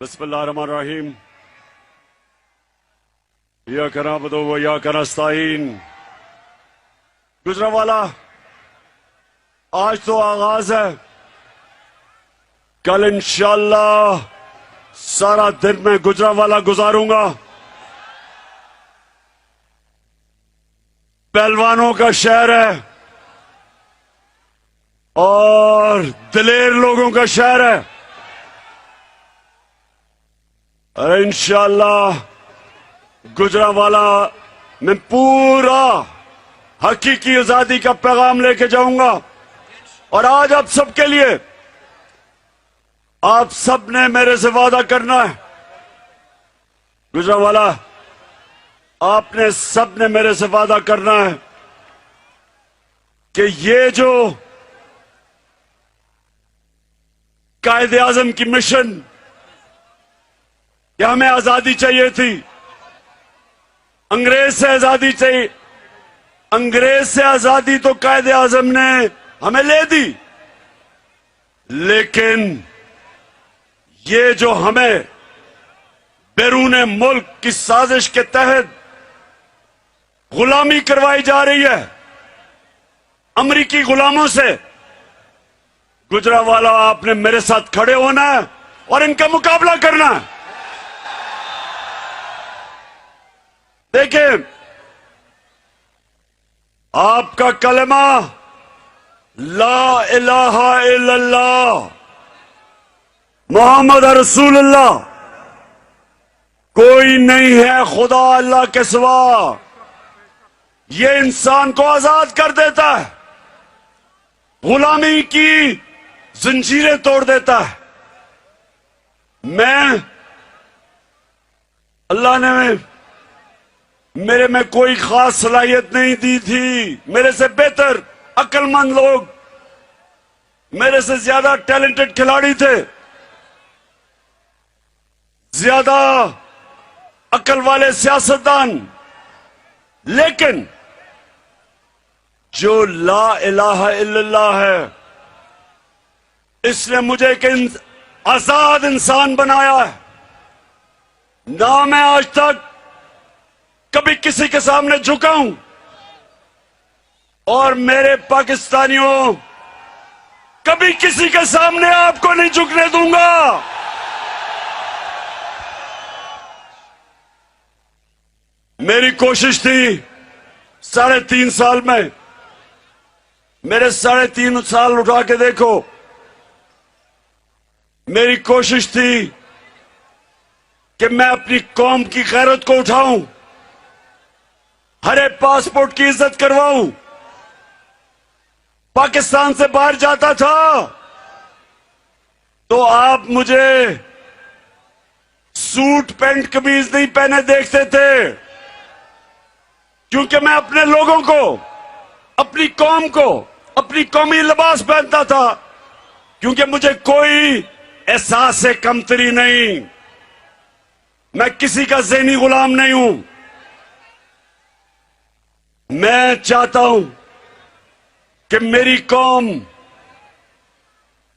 بسم اللہ الرحمن الرحیم ایاک نعبد و ایاک نستعین۔ گجرانوالہ آج تو آغاز ہے، کل انشاءاللہ سارا دن میں گجرانوالہ گزاروں گا۔ پہلوانوں کا شہر ہے اور دلیر لوگوں کا شہر ہے، اور انشاءاللہ گجرانوالہ میں پورا حقیقی آزادی کا پیغام لے کے جاؤں گا۔ اور آج آپ سب کے لیے، آپ سب نے میرے سے وعدہ کرنا ہے، گجرانوالہ آپ نے سب نے میرے سے وعدہ کرنا ہے کہ یہ جو قائد اعظم کی مشن کہ ہمیں آزادی چاہیے تھی، انگریز سے آزادی چاہیے، انگریز سے آزادی تو قائد اعظم نے ہمیں لے دی، لیکن یہ جو ہمیں بیرون ملک کی سازش کے تحت غلامی کروائی جا رہی ہے امریکی غلاموں سے، گجرانوالہ آپ نے میرے ساتھ کھڑے ہونا ہے اور ان کا مقابلہ کرنا ہے۔ دیکھیں، آپ کا کلمہ لا الہ الا اللہ محمد رسول اللہ، کوئی نہیں ہے خدا اللہ کے سوا، یہ انسان کو آزاد کر دیتا ہے، غلامی کی زنجیریں توڑ دیتا ہے۔ اللہ نے میرے میں کوئی خاص صلاحیت نہیں دی تھی، میرے سے بہتر عقل مند لوگ، میرے سے زیادہ ٹیلنٹڈ کھلاڑی تھے، زیادہ عقل والے سیاستدان، لیکن جو لا الہ الا اللہ ہے، اس نے مجھے ایک آزاد انسان بنایا ہے۔ نہ میں آج تک کبھی کسی کے سامنے جھکا ہوں، اور میرے پاکستانیوں کبھی کسی کے سامنے آپ کو نہیں جھکنے دوں گا۔ میری کوشش تھی 3.5 سال میں، میرے 3.5 سال اٹھا کے دیکھو، میری کوشش تھی کہ میں اپنی قوم کی غیرت کو اٹھاؤں، ہر پاسپورٹ کی عزت کرواؤں۔ پاکستان سے باہر جاتا تھا تو آپ مجھے سوٹ پینٹ قمیض نہیں پہنے دیکھتے تھے، کیونکہ میں اپنے لوگوں کو، اپنی قوم کو، اپنی قومی لباس پہنتا تھا، کیونکہ مجھے کوئی احساس کمتری نہیں، میں کسی کا ذہنی غلام نہیں ہوں۔ میں چاہتا ہوں کہ میری قوم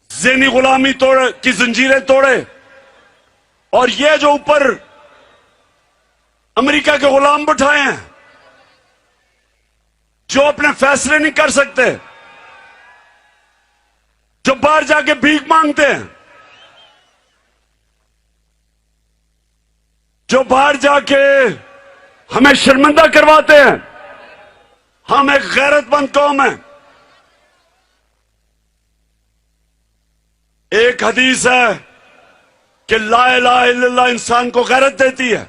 ذہنی غلامی کی زنجیریں توڑے، اور یہ جو اوپر امریکہ کے غلام بٹھائے ہیں، جو اپنے فیصلے نہیں کر سکتے، جو باہر جا کے بھیک مانگتے ہیں، جو باہر جا کے ہمیں شرمندہ کرواتے ہیں، ہم ایک غیرت مند قوم ہیں۔ ایک حدیث ہے کہ لا الہ الا اللہ انسان کو غیرت دیتی ہے،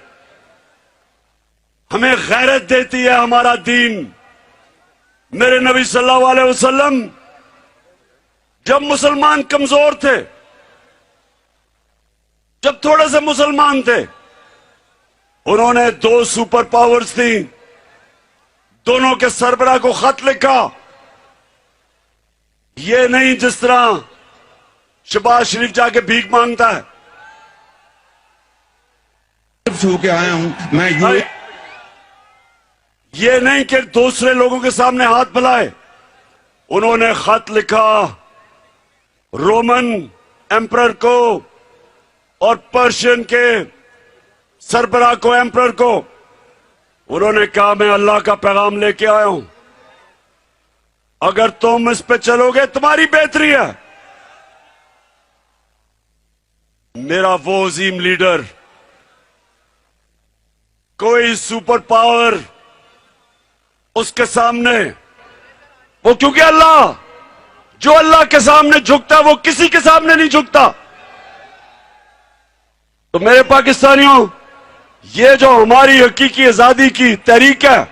ہمیں غیرت دیتی ہے ہمارا دین۔ میرے نبی صلی اللہ علیہ وسلم جب مسلمان کمزور تھے، جب تھوڑے سے مسلمان تھے، انہوں نے 2 سپر پاورز تھیں، دونوں کے سربراہ کو خط لکھا، یہ نہیں جس طرح شہباز شریف جا کے بھیک مانگتا ہے۔ ہو کے آیا ہوں میں یہ نہیں کہ دوسرے لوگوں کے سامنے ہاتھ پھیلائے، انہوں نے خط لکھا رومن ایمپرر کو اور پرشین کے سربراہ کو، ایمپرر کو، انہوں نے کہا میں اللہ کا پیغام لے کے آیا ہوں، اگر تم اس پہ چلو گے تمہاری بہتری ہے۔ میرا وہ عظیم لیڈر، کوئی سپر پاور اس کے سامنے، وہ کیونکہ اللہ، جو اللہ کے سامنے جھکتا ہے وہ کسی کے سامنے نہیں جھکتا۔ تو میرے پاکستانیوں، یہ جو ہماری حقیقی آزادی کی تحریک ہے،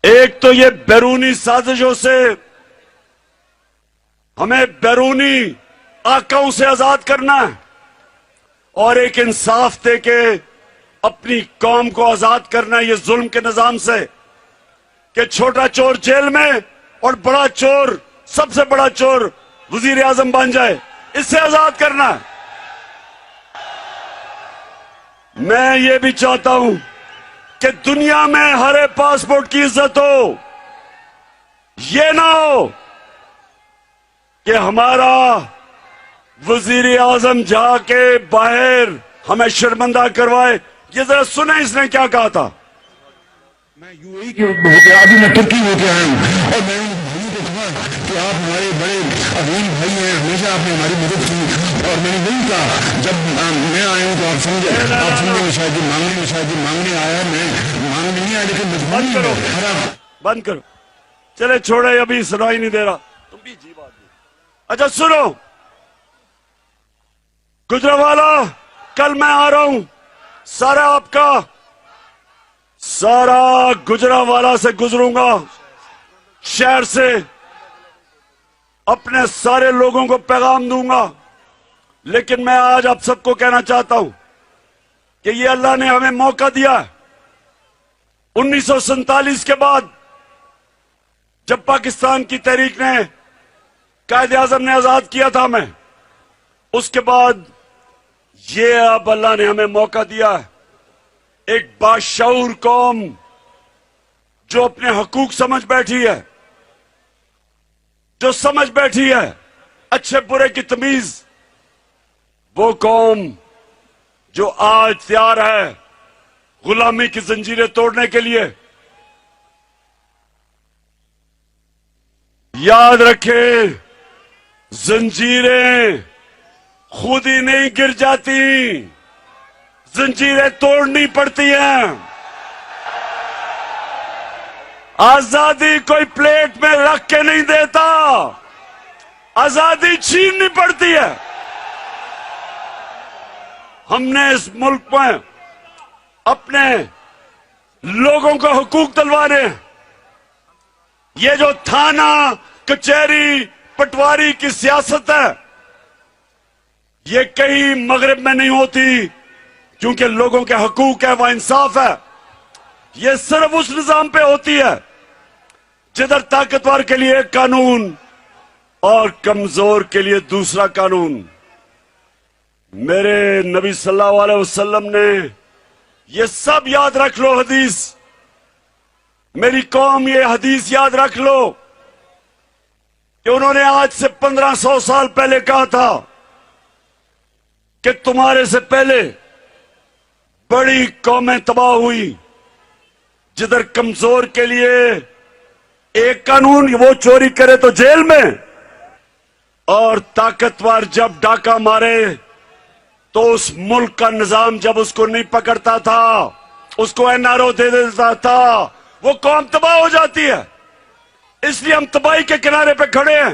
ایک تو یہ بیرونی سازشوں سے ہمیں بیرونی آقاؤں سے آزاد کرنا ہے، اور ایک انصاف دے کے اپنی قوم کو آزاد کرنا ہے یہ ظلم کے نظام سے، کہ چھوٹا چور جیل میں اور بڑا چور، سب سے بڑا چور وزیر اعظم بن جائے، اس سے آزاد کرنا ہے۔ میں یہ بھی چاہتا ہوں کہ دنیا میں ہر ایک پاسپورٹ کی عزت ہو، یہ نہ ہو کہ ہمارا وزیر اعظم جا کے باہر ہمیں شرمندہ کروائے۔ یہ ذرا سنیں اس نے کیا کہا تھا۔ میں یو اے کے ہو کے، ابھی میں ترکی ہو کے آیا ہوں، اور میں ان بھائیوں کو کہا کہ آپ ہمارے بڑے عظیم بھائی ہیں، ہمیشہ آپ نے ہماری مدد کی، اور میں نے وہی کہا جب میں آیا ہوں تو آپ سمجھے میں شاید مانگنے آیا، میں مانگنے نہیں آیا، لیکن مجبوری ہے۔ بند کرو، چلے چھوڑے، ابھی سنائی نہیں دے رہا، تم بھی جی بات نہیں۔ اچھا سنو، گجرانوالہ کل میں آ رہا ہوں، سارا آپ کا سارا گجرانوالہ سے گزروں گا، شہر سے اپنے سارے لوگوں کو پیغام دوں گا، لیکن میں آج آپ سب کو کہنا چاہتا ہوں کہ یہ اللہ نے ہمیں موقع دیا ہے۔ 1947 کے بعد جب پاکستان کی تحریک نے، قائد اعظم نے آزاد کیا تھا ہمیں، اس کے بعد یہ اب اللہ نے ہمیں موقع دیا ہے، ایک باشعور قوم جو اپنے حقوق سمجھ بیٹھی ہے، جو سمجھ بیٹھی ہے اچھے برے کی تمیز، وہ قوم جو آج تیار ہے غلامی کی زنجیریں توڑنے کے لیے۔ یاد رکھے، زنجیریں خود ہی نہیں گر جاتی، زنجیریں توڑنی پڑتی ہیں۔ آزادی کوئی پلیٹ میں رکھ کے نہیں دیتا، آزادی چھیننی پڑتی ہے۔ ہم نے اس ملک میں اپنے لوگوں کو حقوق دلوانے ہیں۔ یہ جو تھانہ، کچہری، پٹواری کی سیاست ہے، یہ کہیں مغرب میں نہیں ہوتی، کیونکہ لوگوں کے حقوق ہے، وہ انصاف ہے۔ یہ صرف اس نظام پہ ہوتی ہے جدھر طاقتور کے لیے ایک قانون اور کمزور کے لیے دوسرا قانون۔ میرے نبی صلی اللہ علیہ وسلم نے یہ سب یاد رکھ لو، حدیث، میری قوم یہ حدیث یاد رکھ لو کہ انہوں نے آج سے 1500 سال پہلے کہا تھا کہ تمہارے سے پہلے بڑی قومیں تباہ ہوئی، جدھر کمزور کے لیے ایک قانون، وہ چوری کرے تو جیل میں، اور طاقتور جب ڈاکہ مارے تو اس ملک کا نظام جب اس کو نہیں پکڑتا تھا، اس کو NRO دے دیتا تھا، وہ قوم تباہ ہو جاتی ہے۔ اس لیے ہم تباہی کے کنارے پہ کھڑے ہیں،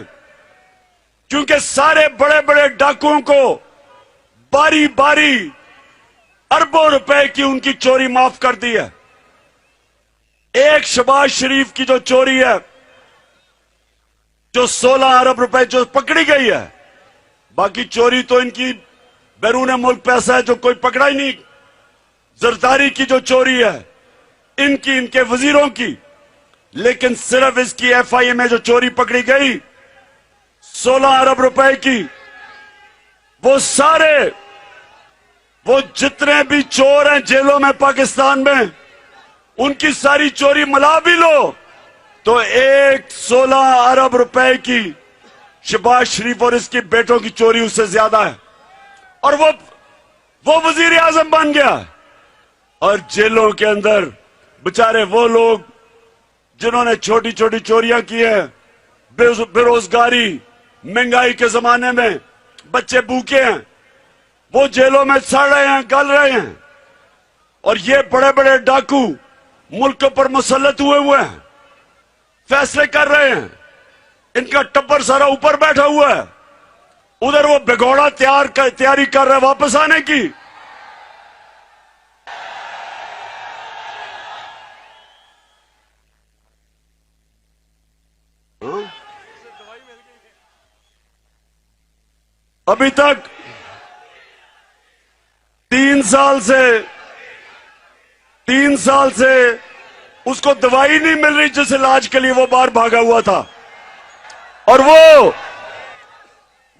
کیونکہ سارے بڑے بڑے ڈاکوؤں کو باری باری اربوں روپے کی ان کی چوری معاف کر دی ہے۔ ایک شہباز شریف کی جو چوری ہے، جو 16 ارب روپے جو پکڑی گئی ہے، باقی چوری تو ان کی بیرون ملک پیسہ ہے جو کوئی پکڑا ہی نہیں۔ زرداری کی جو چوری ہے ان کی، ان کے وزیروں کی، لیکن صرف اس کی FIA میں جو چوری پکڑی گئی 16 ارب روپے کی، وہ سارے، وہ جتنے بھی چور ہیں جیلوں میں پاکستان میں، ان کی ساری چوری ملا بھی لو تو ایک 16 ارب روپے کی شہباز شریف اور اس کے بیٹوں کی چوری اس سے زیادہ ہے۔ اور وہ وزیر اعظم بن گیا. اور جیلوں کے اندر بچارے وہ لوگ جنہوں نے چھوٹی چھوٹی چوریاں کی ہیں, بے روزگاری, مہنگائی کے زمانے میں بچے بھوکے ہیں, وہ جیلوں میں سڑ رہے ہیں, گل رہے ہیں. اور یہ بڑے بڑے ڈاکو ملک پر مسلط ہوئے ہیں, فیصلے کر رہے ہیں, ان کا ٹبر سارا اوپر بیٹھا ہوا ہے, ادھر وہ بھگوڑا تیاری کر رہے ہیں واپس آنے کی. ابھی تک 3 سال سے اس کو دوائی نہیں مل رہی جس علاج کے لیے وہ باہر بھاگا ہوا تھا. اور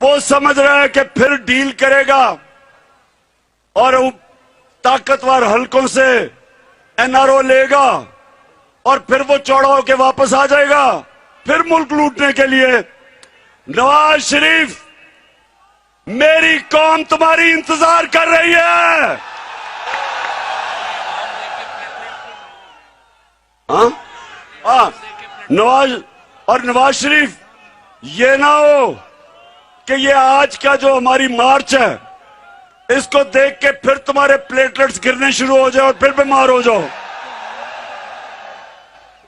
وہ سمجھ رہا ہے کہ پھر ڈیل کرے گا اور طاقتور حلقوں سے NRO لے گا اور پھر وہ چوڑا ہو کے واپس آ جائے گا پھر ملک لوٹنے کے لیے. نواز شریف, میری قوم تمہاری انتظار کر رہی ہے. نواز شریف, یہ نہ ہو کہ یہ آج کا جو ہماری مارچ ہے اس کو دیکھ کے پھر تمہارے پلیٹلٹس گرنے شروع ہو جائے اور پھر بیمار ہو جاؤ.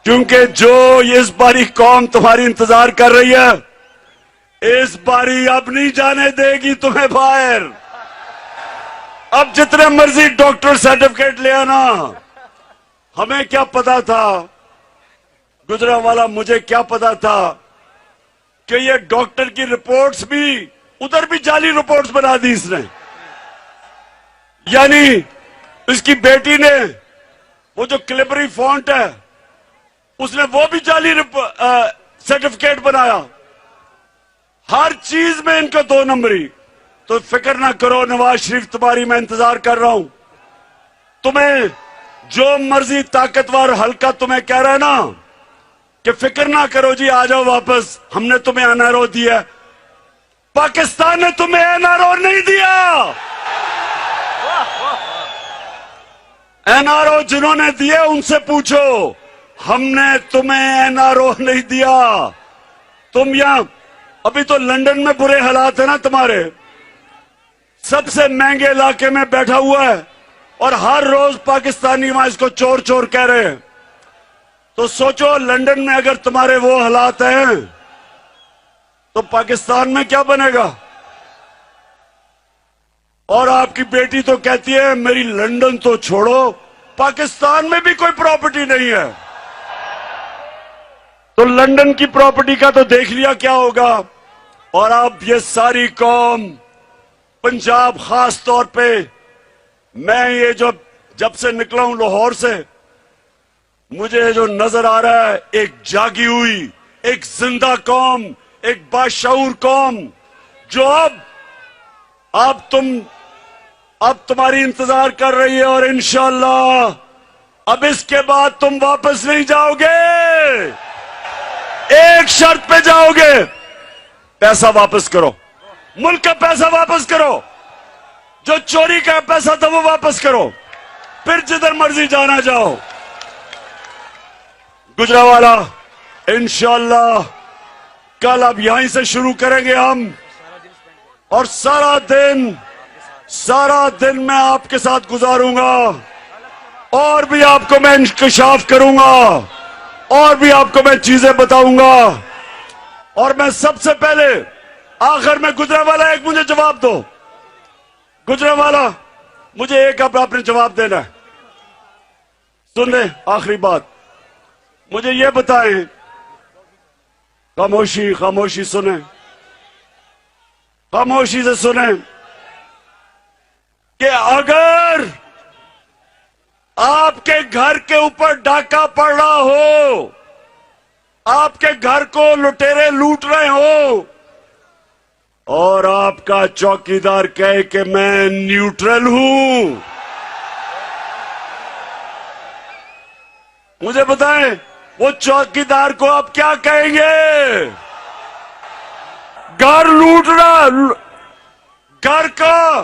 کیونکہ جو اس باری قوم تمہاری انتظار کر رہی ہے, اس باری اب نہیں جانے دے گی تمہیں باہر. اب جتنے مرضی ڈاکٹر سرٹیفکیٹ لے آنا. ہمیں کیا پتا تھا, گجرانوالہ مجھے کیا پتا تھا کہ یہ ڈاکٹر کی رپورٹس بھی ادھر بھی جعلی رپورٹس بنا دی اس نے. یعنی اس کی بیٹی نے وہ جو کلبری فونٹ ہے اس نے وہ بھی جعلی سرٹیفکیٹ بنایا. ہر چیز میں ان کا 2 نمبری. تو فکر نہ کرو نواز شریف, تمہاری میں انتظار کر رہا ہوں. تمہیں جو مرضی طاقتور حلقہ تمہیں کہہ رہا ہے نا کہ فکر نہ کرو جی آ جاؤ واپس, ہم نے تمہیں NRO دیا. پاکستان نے تمہیں NRO نہیں دیا. NRO جنہوں نے دیے ان سے پوچھو, ہم نے تمہیں NRO نہیں دیا. تم یہاں ابھی تو لندن میں برے حالات ہیں نا تمہارے, سب سے مہنگے علاقے میں بیٹھا ہوا ہے اور ہر روز پاکستانی وہاں اس کو چور چور کہہ رہے ہیں. تو سوچو لندن میں اگر تمہارے وہ حالات ہیں تو پاکستان میں کیا بنے گا. اور آپ کی بیٹی تو کہتی ہے میری لندن تو چھوڑو, پاکستان میں بھی کوئی پراپرٹی نہیں ہے. تو لندن کی پراپرٹی کا تو دیکھ لیا کیا ہوگا. اور اب یہ ساری قوم, پنجاب خاص طور پہ, میں یہ جب سے نکلا ہوں لاہور سے, مجھے جو نظر آ رہا ہے ایک جاگی ہوئی, ایک زندہ قوم, ایک باشعور قوم جو اب تمہاری انتظار کر رہی ہے. اور انشاءاللہ اب اس کے بعد تم واپس نہیں جاؤ گے, ایک شرط پہ جاؤ گے, پیسہ واپس کرو, ملک کا پیسہ واپس کرو, جو چوری کا پیسہ تھا وہ واپس کرو, پھر جدھر مرضی جانا جاؤ. گجرانوالہ انشاءاللہ کل اب یہیں سے شروع کریں گے ہم, اور سارا دن میں آپ کے ساتھ گزاروں گا, اور بھی آپ کو میں انکشاف کروں گا, اور بھی آپ کو میں چیزیں بتاؤں گا. اور میں سب سے پہلے آخر میں گجرانوالہ ایک مجھے جواب دو. گجرانوالہ مجھے ایک اب آپ نے جواب دینا ہے. سن لیں آخری بات, مجھے یہ بتائیں, خاموشی سنیں, خاموشی سے سنیں کہ اگر آپ کے گھر کے اوپر ڈاکہ پڑ رہا ہو, آپ کے گھر کو لٹیرے لوٹ رہے ہو, اور آپ کا چوکیدار کہے کہ میں نیوٹرل ہوں, مجھے بتائیں وہ چوکیدار کو آپ کیا کہیں گے؟ گھر لوٹ رہا, گھر کا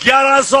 1100